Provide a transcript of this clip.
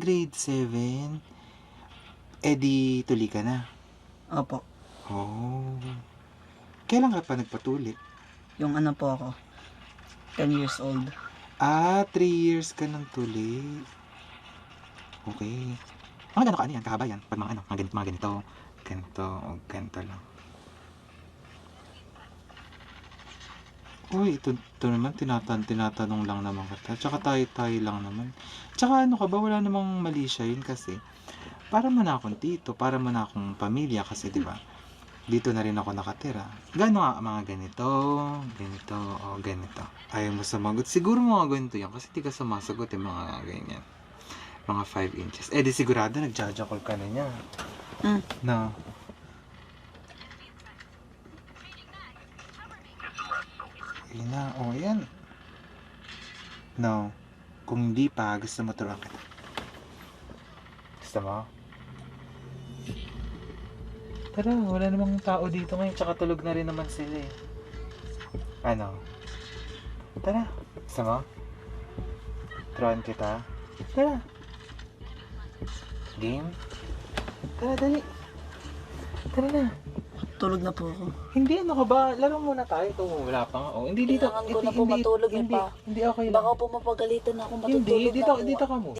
grade 7. Eh di tuli ka na. Opo. Oh. Kailan ka pa nagpatuli? Yung ano po ako, 10 years old. 3 years ka ng tuli. Okay. Mga gano'n ka ano yan, kahaba yan. Pag mga ganito, o ganito lang. Uy, ito naman tinatanong lang naman kita. Tsaka tayo lang naman. Tsaka ano ka ba, wala namang mali siya yun kasi para mo na akong tito, para mo na akong pamilya kasi 'di ba? Dito na rin ako nakatira. Gaano nga mga ganito, o ganito. Ayaw mo sumagot. Siguro mga ganito yan kasi di ka sumasagot yung mga ganyan. Mga 5 inches. Eh di sigurado nagjajakol ka na niya. No. Yun na, yan. No. Kung hindi pa, gusto mo turuan kita. Gusto mo? Tara, wala namang tao dito ngayon, tsaka tulog na rin naman sila eh. Ano? Tara, gusto mo? Turuan kita? Tara. Game? Tara, dali. Tara na. Tulog na po ako. Hindi, ano ka ba? Laro muna tayo. Ito, wala pa nga. Hindi dito. Kailangan ko na po matulog Hindi okay lang. Baka po mapagalitan ako matutulog Hindi, na ako. dito ka mo.